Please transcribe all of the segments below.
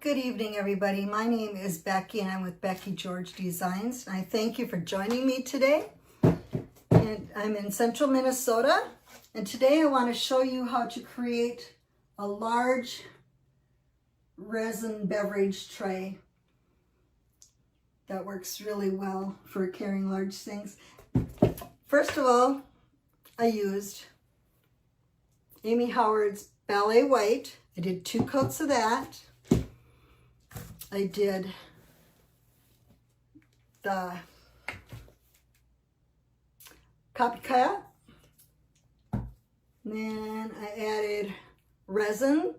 Good evening, everybody. My name is Becky and I'm with Becky George Designs. I thank you for joining me today. And I'm in central Minnesota. And today I want to show you how to create a large resin beverage tray that works really well for carrying large things. First of all, I used Amy Howard's Ballet White. I did 2 coats of that. I did the Copycat. Then I added resin,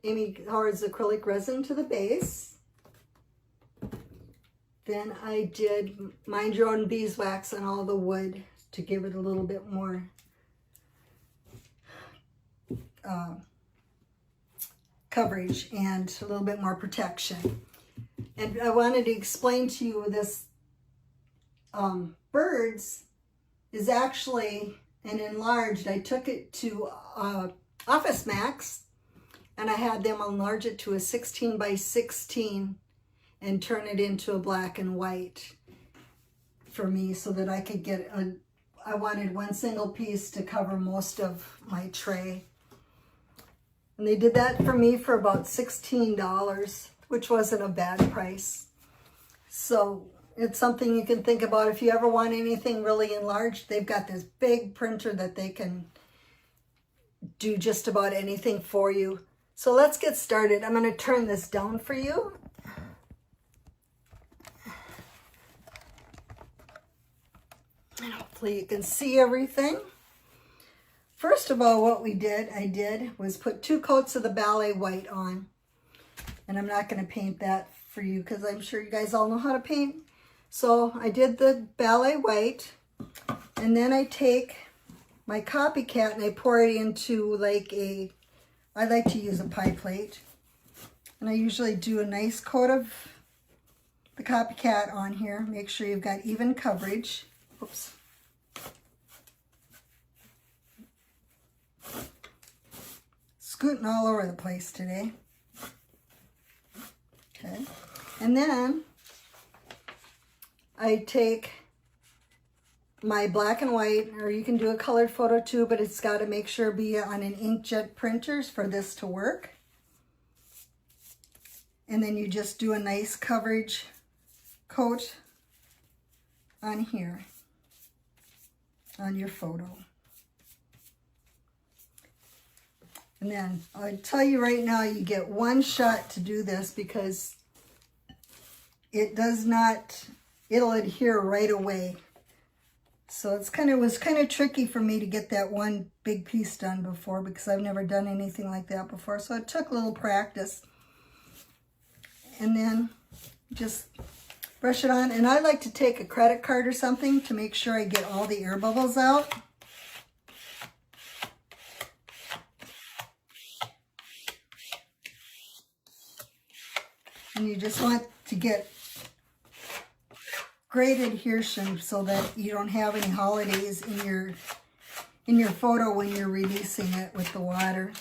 Amy Howard's acrylic resin to the base. Then I did Mind Your Own beeswax on all the wood to give it a little bit more coverage and a little bit more protection. And I wanted to explain to you this birds is actually an enlarged. I took it to Office Max and I had them enlarge it to a 16 by 16 and turn it into a black and white for me so that I could get I wanted one single piece to cover most of my tray. And they did that for me for about $16, which wasn't a bad price. So it's something you can think about if you ever want anything really enlarged. They've got this big printer that they can do just about anything for you. So let's get started. I'm going to turn this down for you. And hopefully you can see everything. First of all, what I did was put 2 coats of the Ballet White on. And I'm not going to paint that for you because I'm sure you guys all know how to paint. So I did the Ballet White. And then I take my Copycat and I pour it into I like to use a pie plate. And I usually do a nice coat of the Copycat on here. Make sure you've got even coverage. Oops. Scooting all over the place today. Okay. And then I take my black and white, or you can do a colored photo too, but it's got to make sure be on an inkjet printers for this to work. And then you just do a nice coverage coat on here, on your photo. And then I'll tell you right now, you get 1 shot to do this because it'll adhere right away. So it was kind of tricky for me to get that one big piece done before because I've never done anything like that before. So it took a little practice. And then just brush it on. And I like to take a credit card or something to make sure I get all the air bubbles out. And you just want to get great adhesion so that you don't have any holidays in your photo when you're releasing it with the water.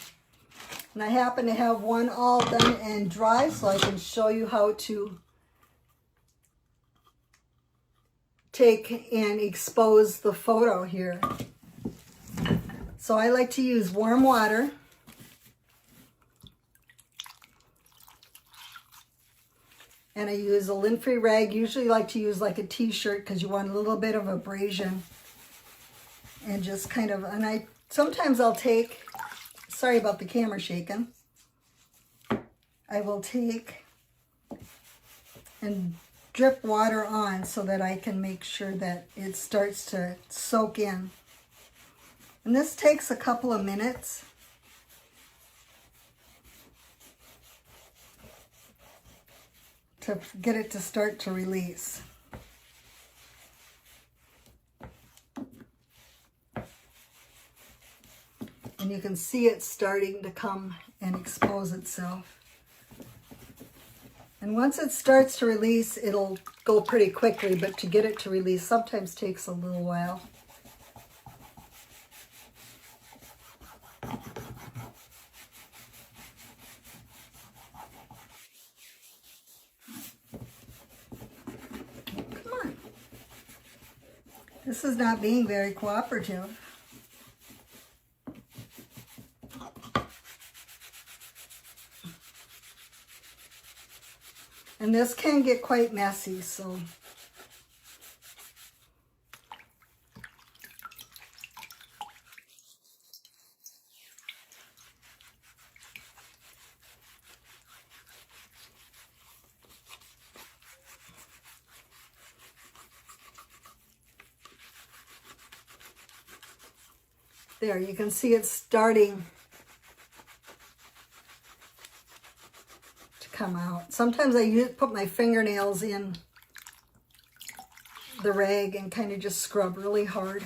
And I happen to have one all done and dry so I can show you how to take and expose the photo here. So I like to use warm water. And I use a lint-free rag. Usually like to use like a t-shirt because you want a little bit of abrasion. And just kind of, and sometimes I'll take, sorry about the camera shaking. I will take and drip water on so that I can make sure that it starts to soak in. And this takes a couple of minutes. To get it to start to release. And you can see it starting to come and expose itself. And once it starts to release, it'll go pretty quickly, but to get it to release sometimes takes a little while. This is not being very cooperative. And this can get quite messy, so. There, you can see it's starting to come out. Sometimes I put my fingernails in the rag and kind of just scrub really hard.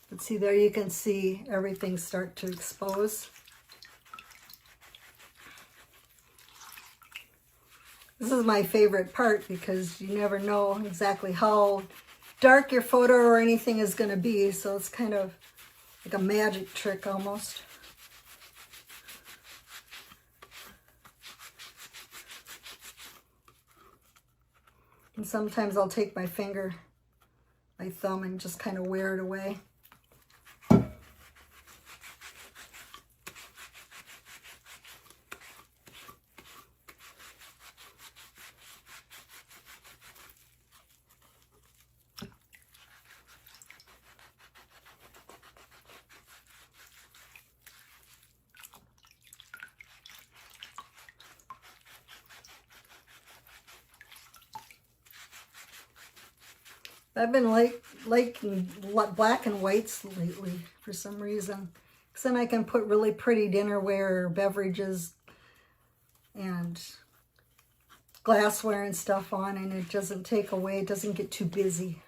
But see, there you can see everything start to expose. This is my favorite part because you never know exactly how dark your photo or anything is going to be, so it's kind of like a magic trick almost. And sometimes I'll take my thumb and just kind of wear it away. I've been liking black and whites lately for some reason. Because then I can put really pretty dinnerware or beverages and glassware and stuff on, and it doesn't take away, it doesn't get too busy.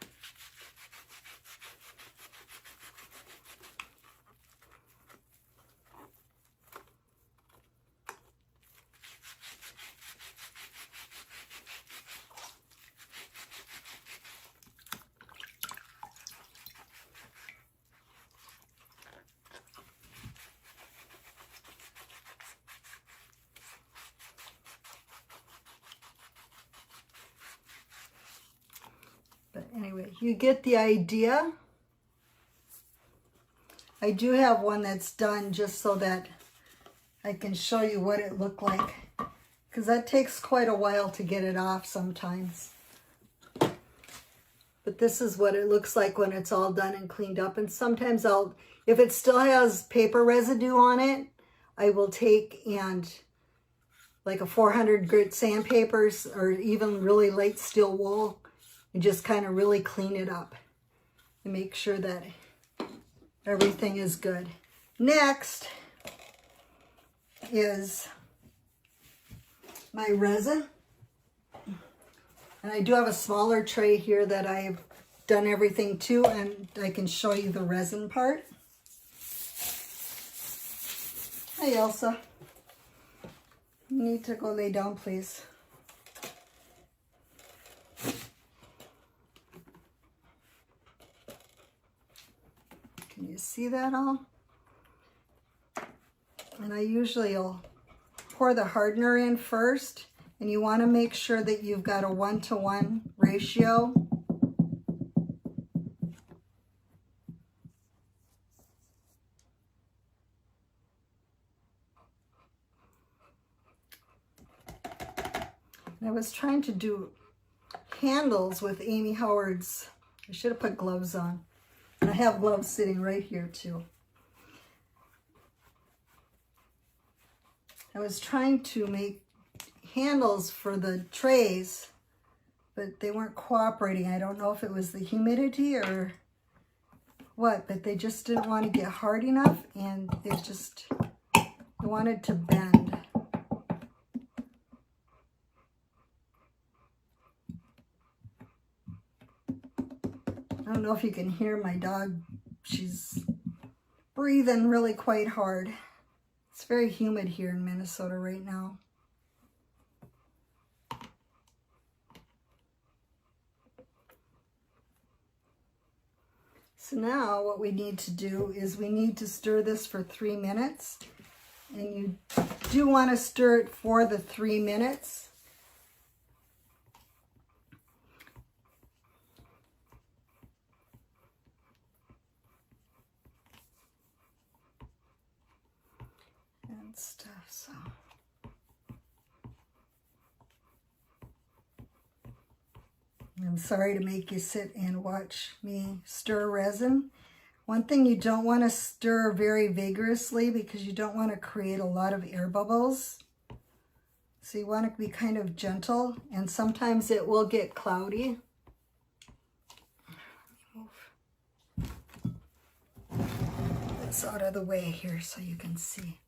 But anyway, you get the idea. I do have one that's done just so that I can show you what it looked like, because that takes quite a while to get it off sometimes. But this is what it looks like when it's all done and cleaned up. And sometimes if it still has paper residue on it, I will take and like a 400 grit sandpaper or even really light steel wool and just kind of really clean it up and make sure that everything is good. Next is my resin. And I do have a smaller tray here that I've done everything to, and I can show you the resin part. Hi, Elsa. You need to go lay down, please. Can you see that all? And I usually will pour the hardener in first, and you want to make sure that you've got a 1-to-1 ratio. I was trying to do handles with Amy Howard's. I should have put gloves on. And I have gloves sitting right here too. I was trying to make handles for the trays, but they weren't cooperating. I don't know if it was the humidity or what, but they just didn't want to get hard enough, and it wanted to bend. I don't know if you can hear my dog. She's breathing really quite hard. It's very humid here in Minnesota right now. So now what we need to do is we need to stir this for 3 minutes. And you do want to stir it for the 3 minutes. And stuff, so. I'm sorry to make you sit and watch me stir resin. One thing, you don't want to stir very vigorously because you don't want to create a lot of air bubbles. So you want to be kind of gentle, and sometimes it will get cloudy. Move this out of the way here so you can see.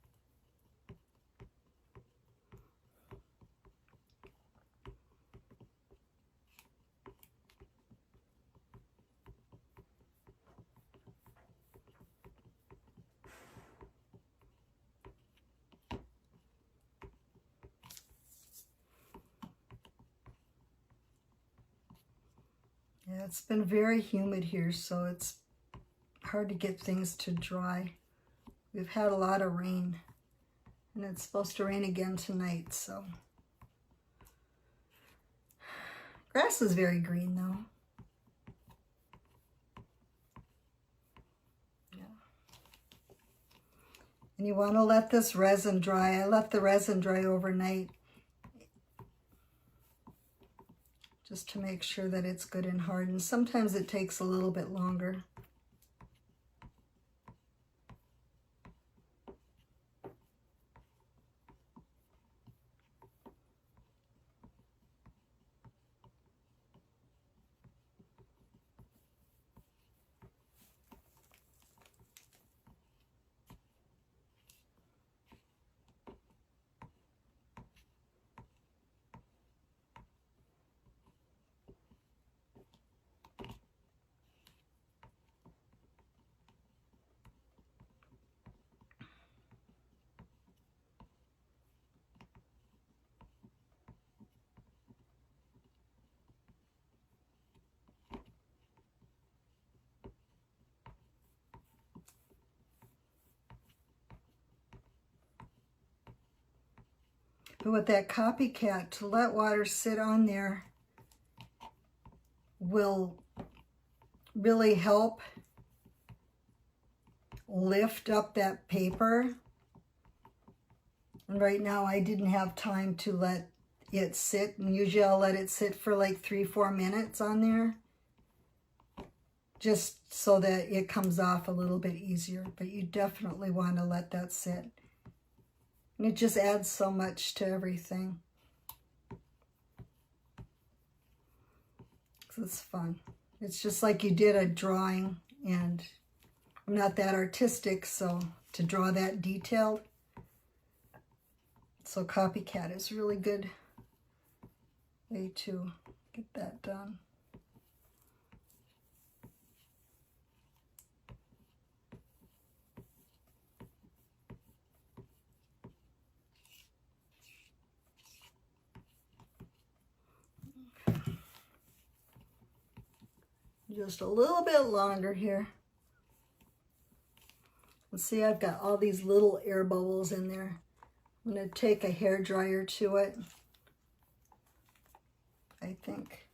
Yeah, it's been very humid here, so it's hard to get things to dry. We've had a lot of rain, and it's supposed to rain again tonight, so. Grass is very green though. Yeah. And you want to let this resin dry. I let the resin dry overnight, just to make sure that it's good and hard. And sometimes it takes a little bit longer. But with that Copycat, to let water sit on there will really help lift up that paper. And right now I didn't have time to let it sit, and usually I'll let it sit for like 3-4 minutes on there, just so that it comes off a little bit easier. But you definitely want to let that sit. And it just adds so much to everything. It's fun. It's just like you did a drawing, and I'm not that artistic, so to draw that detailed. So Copycat is a really good way to get that done. Just a little bit longer here. Let's see, I've got all these little air bubbles in there. I'm going to take a hair dryer to it, I think.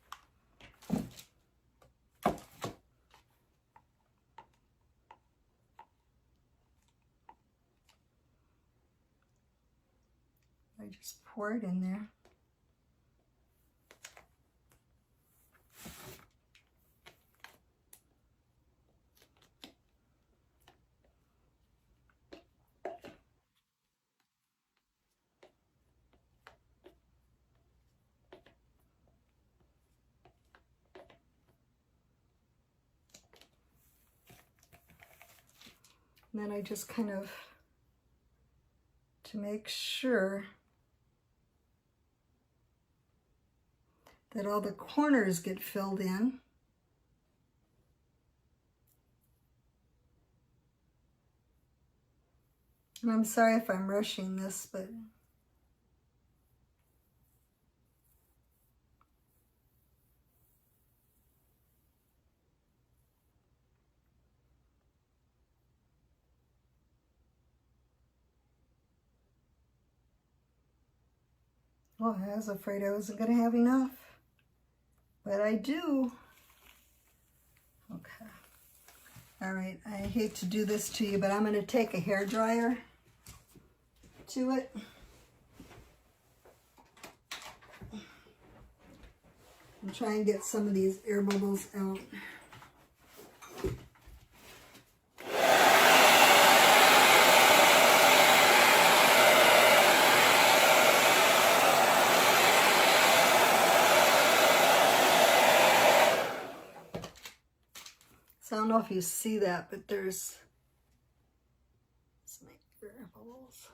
I just pour it in there. And then I just kind of, to make sure that all the corners get filled in. And I'm sorry if I'm rushing this, but Oh, I was afraid I wasn't going to have enough, but I do. Okay. All right, I hate to do this to you, but I'm going to take a hair dryer to it. And try and get some of these air bubbles out. So I don't know if you see that, but there's some air bubbles.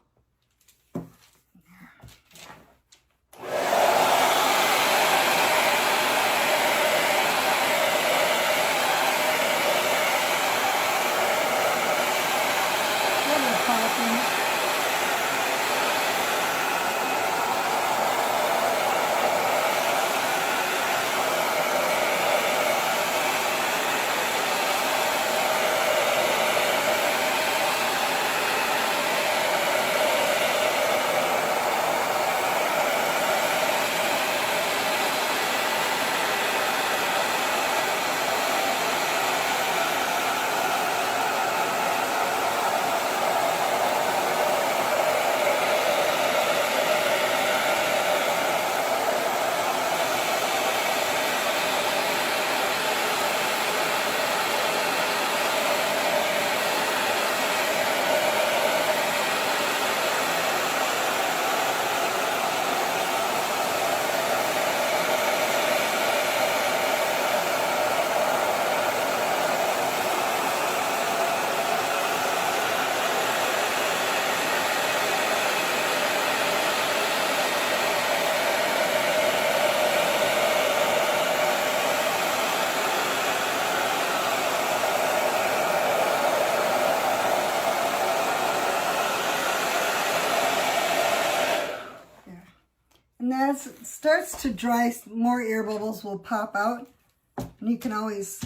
And as it starts to dry, more air bubbles will pop out. And you can always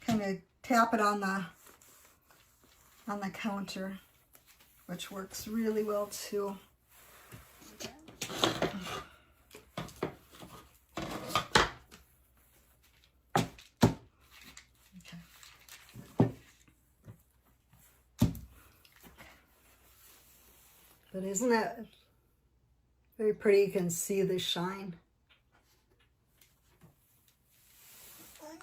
kind of tap it on the counter, which works really well too. But isn't that very pretty? You can see the shine.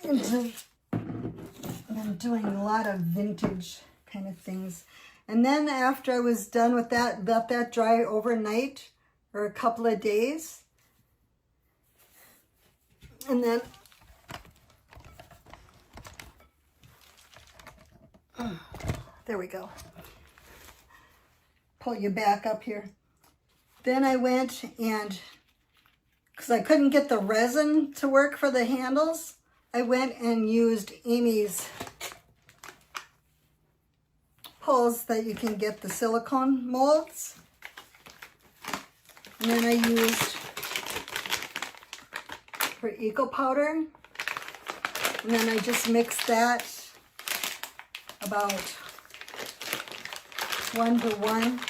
And I'm doing a lot of vintage kind of things. And then after I was done with that, let that dry overnight or a couple of days. And then there we go. Pull you back up here. Then I went and, because I couldn't get the resin to work for the handles, I went and used Amy's pulls that you can get the silicone molds. And then I used her Eco Powder. And then I just mixed that about 1 to 1.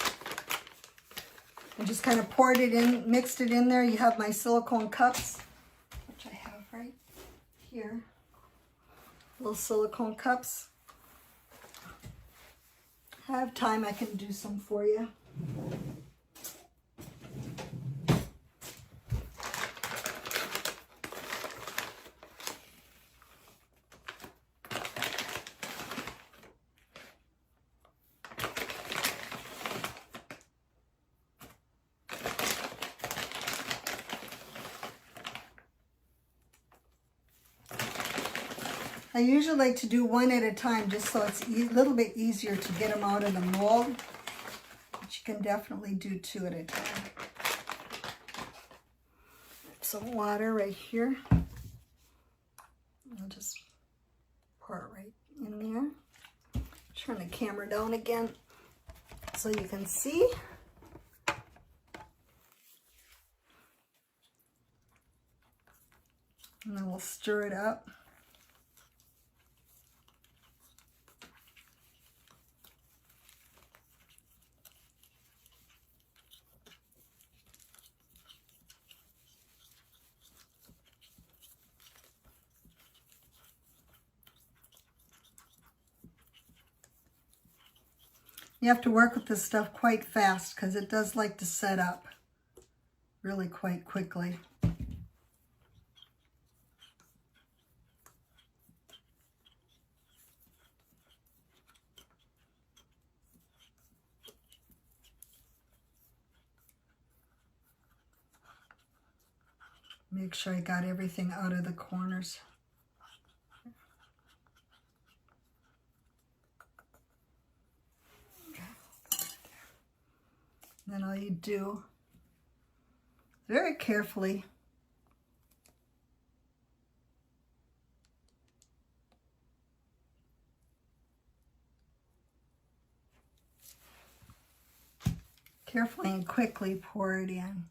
And just kind of poured it in, mixed it in there. You have my silicone cups, which I have right here. Little silicone cups. If I have time, I can do some for you. I usually like to do one at a time just so it's a little bit easier to get them out of the mold, but you can definitely do 2 at a time. Some water right here. I'll just pour it right in there. Turn the camera down again so you can see. And then we'll stir it up. You have to work with this stuff quite fast because it does like to set up really quite quickly. Make sure I got everything out of the corners. Then all you do, very carefully, and quickly pour it in.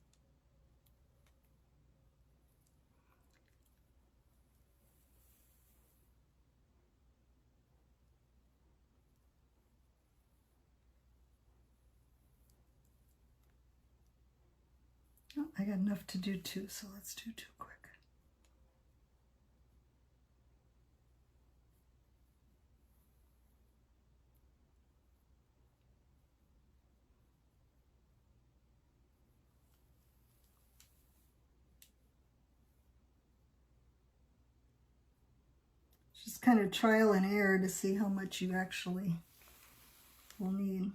Oh, I got enough to do two, so let's do two quick. Just kind of trial and error to see how much you actually will need.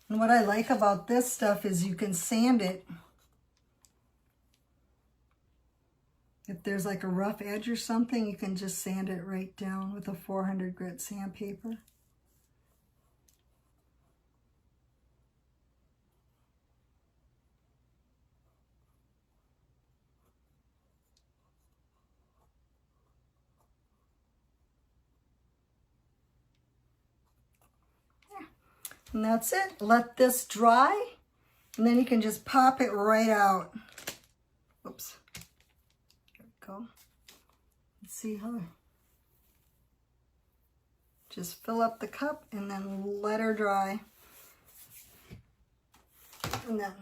And what I like about this stuff is you can sand it. If there's like a rough edge or something, you can just sand it right down with a 400 grit sandpaper. And that's it. Let this dry, and then you can just pop it right out. Oops. There we go. Let's see how. Just fill up the cup and then let her dry. And then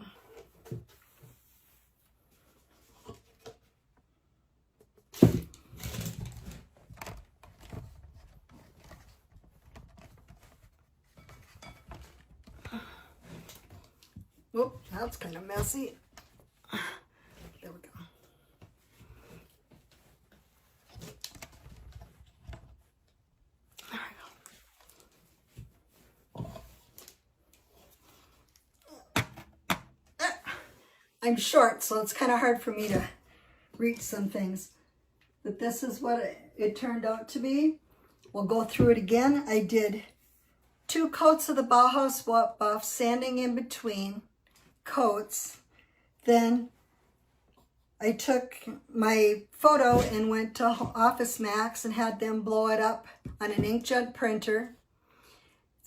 whoop, that's kind of messy. There we go. There we go. I'm short, so it's kind of hard for me to reach some things. But this is what it turned out to be. We'll go through it again. I did 2 coats of the Bauhaus buff, sanding in between coats. Then I took my photo and went to Office Max and had them blow it up on an inkjet printer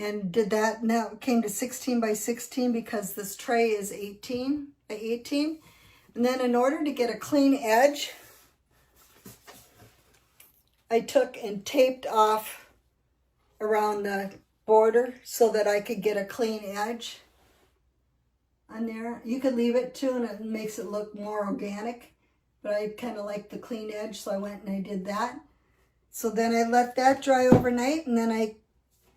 and did that. Now it came to 16 by 16 because this tray is 18 by 18. And then in order to get a clean edge, I took and taped off around the border so that I could get a clean edge on there. You could leave it too, and it makes it look more organic, but I kind of like the clean edge, so I went and I did that. So then I let that dry overnight, and then I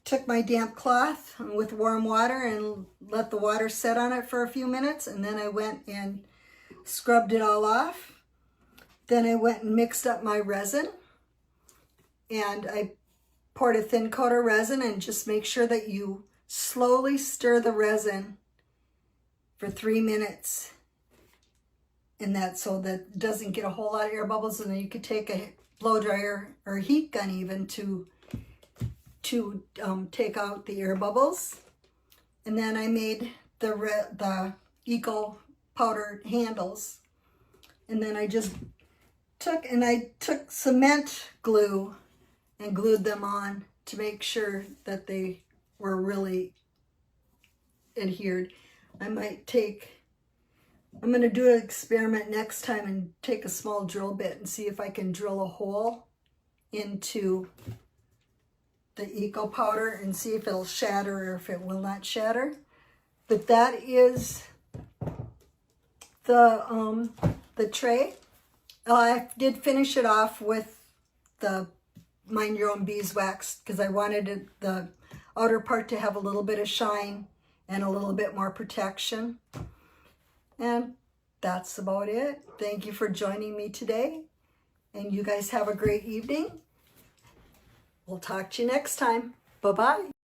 took my damp cloth with warm water and let the water set on it for a few minutes, and then I went and scrubbed it all off. Then I went and mixed up my resin, and I poured a thin coat of resin, and just make sure that you slowly stir the resin for 3 minutes, and that so that it doesn't get a whole lot of air bubbles. And then you could take a blow dryer or a heat gun even to take out the air bubbles. And then I made the Eco powder handles, and then I just took cement glue and glued them on to make sure that they were really adhered. I'm going to do an experiment next time and take a small drill bit and see if I can drill a hole into the Eco powder and see if it'll shatter or if it will not shatter. But that is the tray. I did finish it off with the Mind Your Own Beeswax because I wanted the outer part to have a little bit of shine and a little bit more protection. And that's about it. Thank you for joining me today. And you guys have a great evening. We'll talk to you next time. Bye-bye.